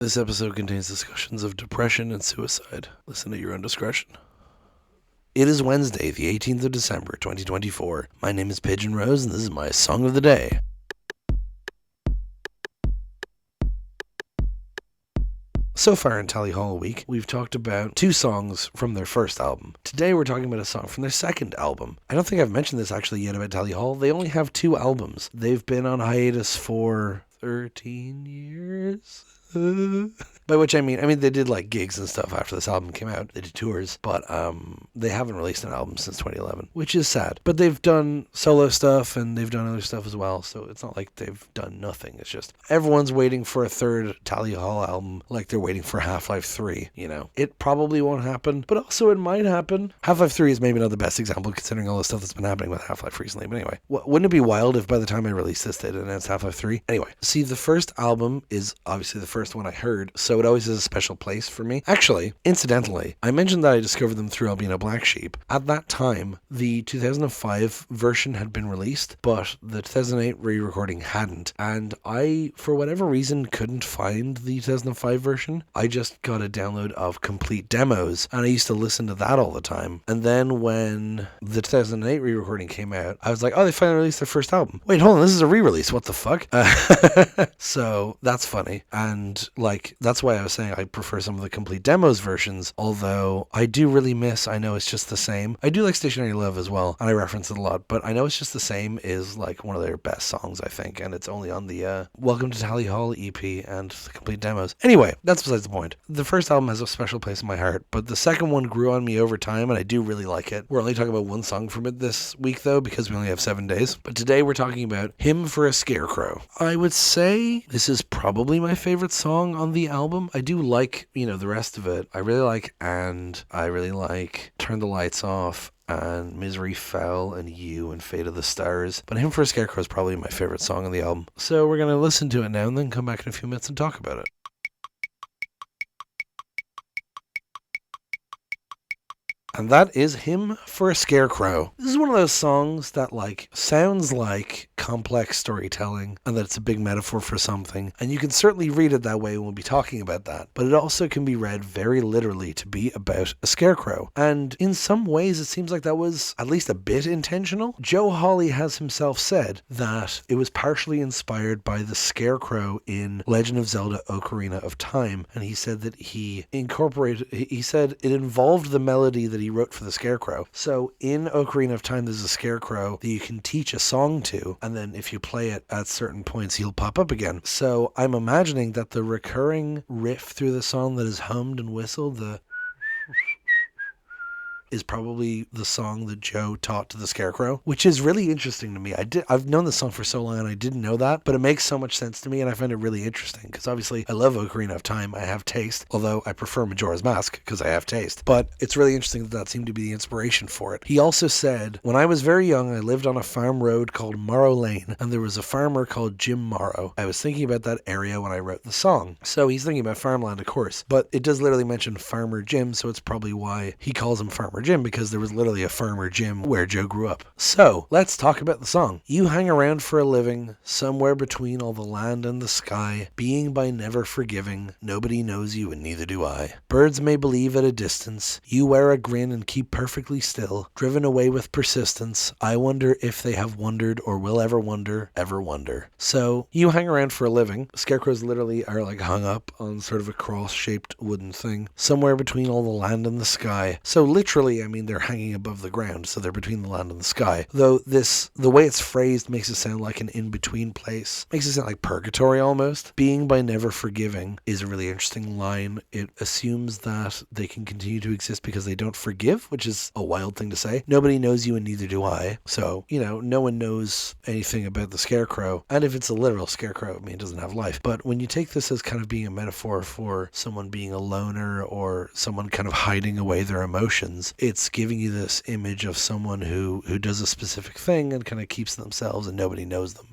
This episode contains discussions of depression and suicide. Listen at your own discretion. It is Wednesday, the 18th of December, 2024. My name is Pigeon and this is my song of the day. So far in Tally Hall Week, we've talked about two songs from their first album. Today we're talking about a song from their second album. I don't think I've mentioned this actually yet about Tally Hall. They only have two albums. They've been on hiatus for 13 years. By which I mean they did like gigs and stuff after this album came out. They did tours, but they haven't released an album since 2011, which is sad. But they've done solo stuff and they've done other stuff as well, so it's not like they've done nothing. It's just everyone's waiting for a third Tally Hall album like they're waiting for Half-Life 3, you know. It probably won't happen, but also it might happen. Half-Life 3 is maybe not the best example considering all the stuff that's been happening with Half-Life recently, but anyway. Wouldn't it be wild if by the time I release this they'd announce Half-Life 3? Anyway, see, the first album is obviously the first one I heard, so it always has a special place for me. Actually, incidentally, I mentioned that I discovered them through Albino Black Sheep. At that time, the 2005 version had been released, but the 2008 re-recording hadn't, and I, for whatever reason, couldn't find the 2005 version. I just got a download of complete demos, and I used to listen to that all the time. And then when the 2008 re-recording came out, I was like, oh, they finally released their first album. Wait, hold on, this is a re-release, what the fuck? So, that's funny, and like, that's why I was saying I prefer some of the complete demos versions, although I do really miss I Know It's Just the Same. I do like Stationary Love as well, and I reference it a lot, but I Know It's Just the Same is like one of their best songs, I think, and it's only on the Welcome to Tally Hall EP and the complete demos. Anyway, that's besides the point. The first album has a special place in my heart, but the second one grew on me over time, and I do really like it. We're only talking about one song from it this week, though, because we only have 7 days, but today we're talking about Hymn for a Scarecrow. I would say this is probably my favorite song on the album. I do like, the rest of it. I really like And, I really like Turn the Lights Off, and Misery Fell, and You, and Fate of the Stars. But Hymn for a Scarecrow is probably my favorite song on the album. So we're going to listen to it now and then come back in a few minutes and talk about it. And that is Hymn for a Scarecrow. This is one of those songs that sounds like complex storytelling and that it's a big metaphor for something. And you can certainly read it that way when we'll be talking about that. But it also can be read very literally to be about a scarecrow. And in some ways it seems like that was at least a bit intentional. Joe Hawley has himself said that it was partially inspired by the scarecrow in Legend of Zelda Ocarina of Time. And he said that he said it involved the melody that he wrote for the scarecrow. So in Ocarina of Time, there's a scarecrow that you can teach a song to, and then if you play it at certain points, he'll pop up again. So I'm imagining that the recurring riff through the song that is hummed and whistled, is probably the song that Joe taught to the Scarecrow, which is really interesting to me. I've known this song for so long and I didn't know that, but it makes so much sense to me and I find it really interesting because obviously I love Ocarina of Time. I have taste, although I prefer Majora's Mask because I have taste. But it's really interesting that seemed to be the inspiration for it. He also said, when I was very young, I lived on a farm road called Morrow Lane and there was a farmer called Jim Morrow. I was thinking about that area when I wrote the song. So he's thinking about farmland, of course, but it does literally mention Farmer Jim, so it's probably why he calls him Farmer Jim, because there was literally a Farmer Jim where Joe grew up. So, let's talk about the song. You hang around for a living, somewhere between all the land and the sky, being by never forgiving, nobody knows you and neither do I. Birds may believe at a distance, you wear a grin and keep perfectly still, driven away with persistence, I wonder if they have wondered or will ever wonder. So, you hang around for a living. Scarecrows literally are hung up on sort of a cross-shaped wooden thing, somewhere between all the land and the sky. So literally, they're hanging above the ground, so they're between the land and the sky. Though the way it's phrased makes it sound like an in-between place. Makes it sound like purgatory almost. Being by never forgiving is a really interesting line. It assumes that they can continue to exist because they don't forgive, which is a wild thing to say. Nobody knows you and neither do I. So, no one knows anything about the scarecrow. And if it's a literal scarecrow, it doesn't have life. But when you take this as kind of being a metaphor for someone being a loner or someone kind of hiding away their emotions, it's giving you this image of someone who does a specific thing and kind of keeps themselves and nobody knows them.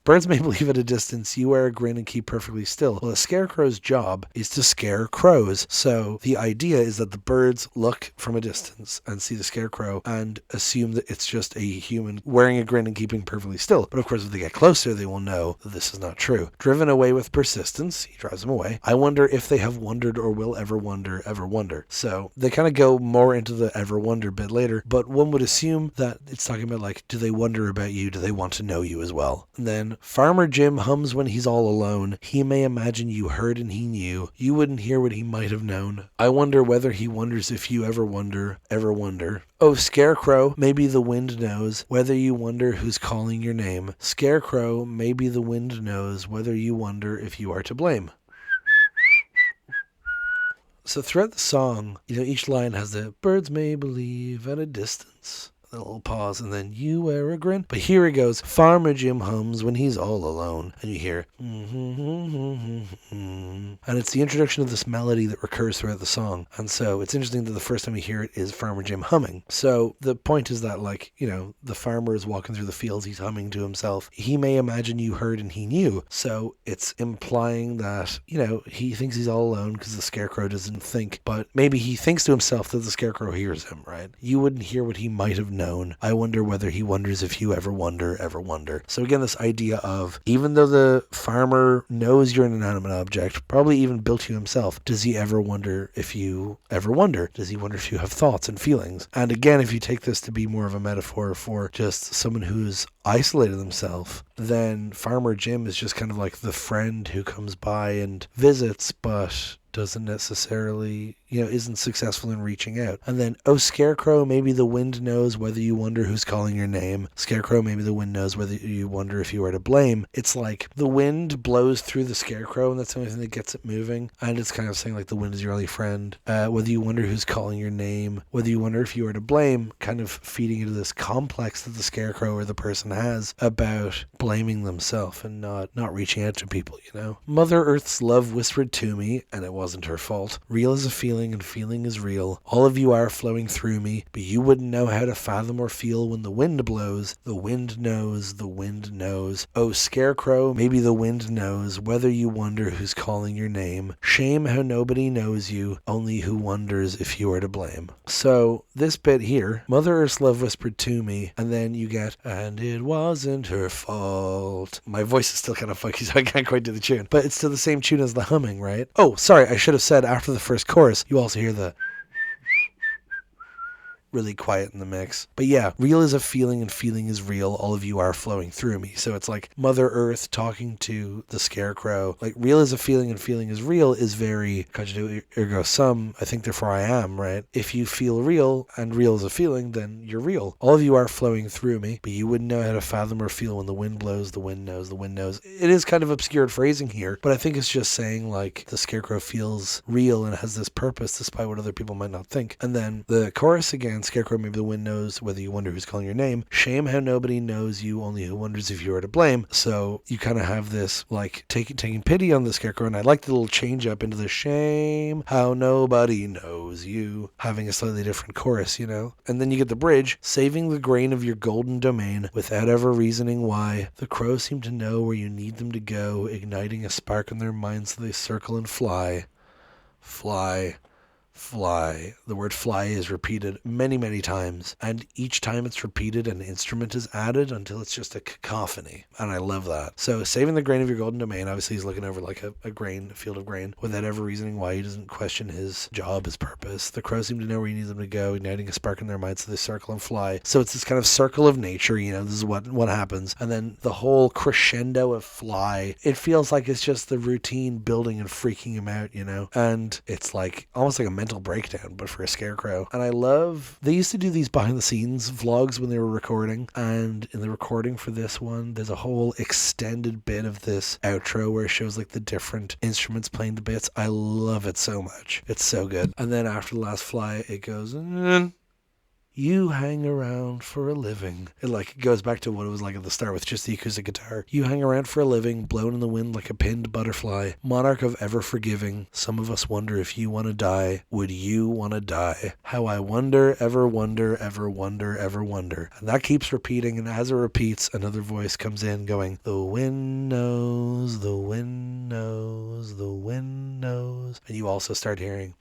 Birds may believe at a distance, you wear a grin and keep perfectly still. Well, a scarecrow's job is to scare crows. So the idea is that the birds look from a distance and see the scarecrow and assume that it's just a human wearing a grin and keeping perfectly still. But of course, if they get closer, they will know that this is not true. Driven away with persistence, he drives them away. I wonder if they have wondered or will ever wonder, ever wonder. So they kind of go more into the ever wonder bit later, but one would assume that it's talking about like, do they wonder about you? Do they want to know you as well? And then Farmer Jim hums when he's all alone. He may imagine you heard and he knew. You wouldn't hear what he might have known. I wonder whether he wonders if you ever wonder, ever wonder. Oh, Scarecrow, maybe the wind knows whether you wonder who's calling your name. Scarecrow, maybe the wind knows whether you wonder if you are to blame. So throughout the song, each line has the birds may believe at a distance. A little pause, and then you wear a grin. But here it goes. Farmer Jim hums when he's all alone, and you hear and it's the introduction of this melody that recurs throughout the song. And so it's interesting that the first time you hear it is Farmer Jim humming. So the point is that the farmer is walking through the fields, he's humming to himself. He may imagine you heard and he knew. So it's implying that he thinks he's all alone because the scarecrow doesn't think, but maybe he thinks to himself that the scarecrow hears him, right? You wouldn't hear what he might have known. I wonder whether he wonders if you ever wonder, ever wonder. So again, this idea of, even though the farmer knows you're an inanimate object, probably even built you himself, does he ever wonder if you ever wonder? Does he wonder if you have thoughts and feelings? And again, if you take this to be more of a metaphor for just someone who's isolated themselves, then Farmer Jim is just kind of like the friend who comes by and visits, but doesn't necessarily, isn't successful in reaching out. And then, oh, Scarecrow, maybe the wind knows whether you wonder who's calling your name. Scarecrow, maybe the wind knows whether you wonder if you are to blame. It's like the wind blows through the scarecrow, and that's the only thing that gets it moving. And it's kind of saying like the wind is your only friend. Whether you wonder who's calling your name, whether you wonder if you are to blame, kind of feeding into this complex that the scarecrow or the person has about blaming themselves and not reaching out to people, Mother Earth's love whispered to me, and it wasn't her fault. Real is a feeling, and feeling is real. All of you are flowing through me, but you wouldn't know how to fathom or feel when the wind blows. The wind knows, the wind knows. Oh, Scarecrow, maybe the wind knows whether you wonder who's calling your name. Shame how nobody knows you, only who wonders if you are to blame. So this bit here, Mother Earth's love whispered to me, and then you get, and it wasn't her fault. My voice is still kind of funky, so I can't quite do the tune, but it's still the same tune as the humming, right? Oh, sorry, I should have said after the first chorus, you also hear the really quiet in the mix. But yeah, real is a feeling and feeling is real. All of you are flowing through me. So it's like Mother Earth talking to the scarecrow. Like real is a feeling and feeling is real is very cogito ergo sum. I think therefore I am, right? If you feel real and real is a feeling, then you're real. All of you are flowing through me, but you wouldn't know how to fathom or feel when the wind blows, the wind knows, the wind knows. It is kind of obscured phrasing here, but I think it's just saying like the scarecrow feels real and has this purpose despite what other people might not think. And then the chorus again, Scarecrow, maybe the wind knows whether you wonder who's calling your name. Shame how nobody knows you, only who wonders if you are to blame. So you kind of have this like taking pity on the scarecrow, and I like the little change up into the shame how nobody knows you, having a slightly different chorus, and then you get the bridge, saving the grain of your golden domain without ever reasoning why. The crows seem to know where you need them to go, igniting a spark in their minds so they circle and fly. Fly. Fly. The word fly is repeated many, many times, and each time it's repeated, an instrument is added until it's just a cacophony, and I love that. So saving the grain of your golden domain, obviously he's looking over like a field of grain, without ever reasoning why. He doesn't question his job, his purpose. The crows seem to know where you need them to go, igniting a spark in their minds so they circle and fly. So it's this kind of circle of nature, this is what happens, and then the whole crescendo of fly, it feels like it's just the routine building and freaking him out, and it's like almost like a mental breakdown, but for a scarecrow. And I love, they used to do these behind the scenes vlogs when they were recording, and in the recording for this one, there's a whole extended bit of this outro where it shows like the different instruments playing the bits. I love it so much. It's so good. And then after the last fly, it goes You hang around for a living. It like goes back to what it was like at the start with just the acoustic guitar. You hang around for a living, blown in the wind like a pinned butterfly, monarch of ever forgiving. Some of us wonder if you want to die. Would you want to die? How I wonder, ever wonder, ever wonder, ever wonder. And that keeps repeating, and as it repeats, another voice comes in going, the wind knows, the wind knows, the wind knows. And you also start hearing,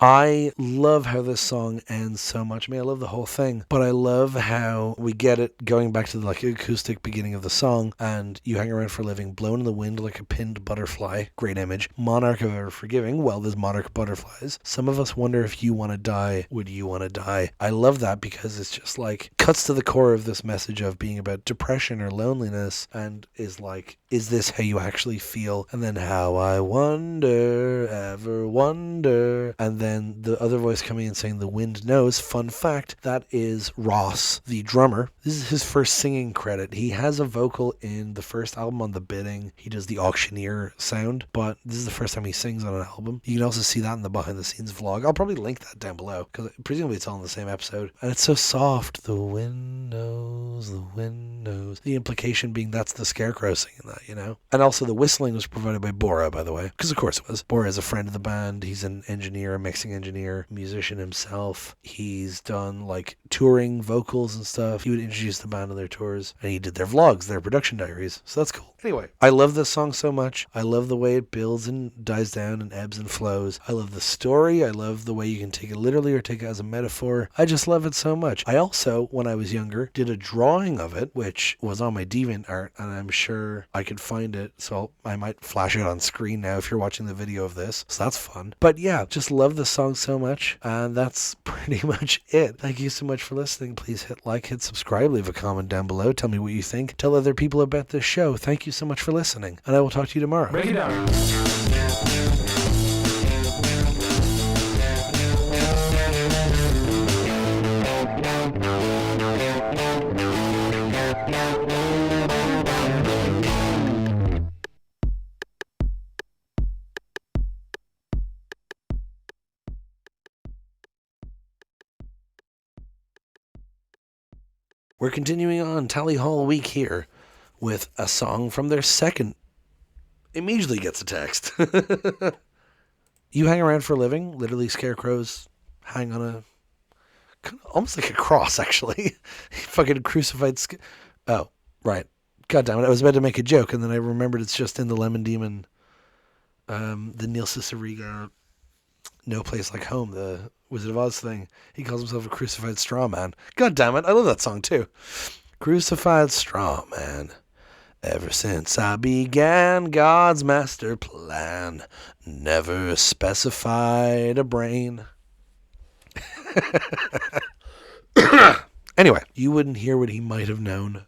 I love how this song ends so much. I mean, I love the whole thing, but I love how we get it going back to the like acoustic beginning of the song, and you hang around for a living, blown in the wind like a pinned butterfly. Great image. Monarch of ever forgiving. Well, there's monarch butterflies. Some of us wonder if you want to die. Would you want to die? I love that because it's just like cuts to the core of this message of being about depression or loneliness, and is like, is this how you actually feel? And then how I wonder, ever wonder, and then the other voice coming in saying the wind knows. Fun fact, that is Ross, the drummer. This is his first singing credit. He has a vocal in the first album on The Bidding. He does the auctioneer sound, but this is the first time he sings on an album. You can also see that in the behind the scenes vlog. I'll probably link that down below because presumably it's all in the same episode. And it's so soft. The wind knows, the wind knows. The implication being that's the Scarecrow singing that, you know? And also the whistling was provided by Bora, by the way, because of course it was. Bora is a friend of the band. He's an engineer, a mixing engineer, musician himself. He's done like touring vocals and stuff. He would introduce the band on their tours, and he did their vlogs, their production diaries. So that's cool. Anyway, I love this song so much. I love the way it builds and dies down and ebbs and flows. I love the story. I love the way you can take it literally or take it as a metaphor. I just love it so much. I also, when I was younger, did a drawing of it, which was on my DeviantArt, and I'm sure I could find it, so I might flash it on screen now if you're watching the video of this. So that's fun. But yeah, just love the song so much, and that's pretty much it. Thank you so much for listening. Please hit like, hit subscribe, leave a comment down below, tell me what you think, tell other people about this show. Thank you so much for listening, and I will talk to you tomorrow. Break it down. We're continuing on Tally Hall week here with a song from their second. Immediately gets a text. You hang around for a living. Literally, scarecrows hang on a almost like a cross, actually. Fucking crucified. Oh, right. God damn it! I was about to make a joke, and then I remembered it's just in the Lemon Demon, the Neil Cicerega, No Place Like Home, the Wizard of Oz thing. He calls himself a crucified straw man. God damn it! I love that song too. Crucified straw man. Ever since I began God's master plan, never specified a brain. Anyway, you wouldn't hear what he might have known.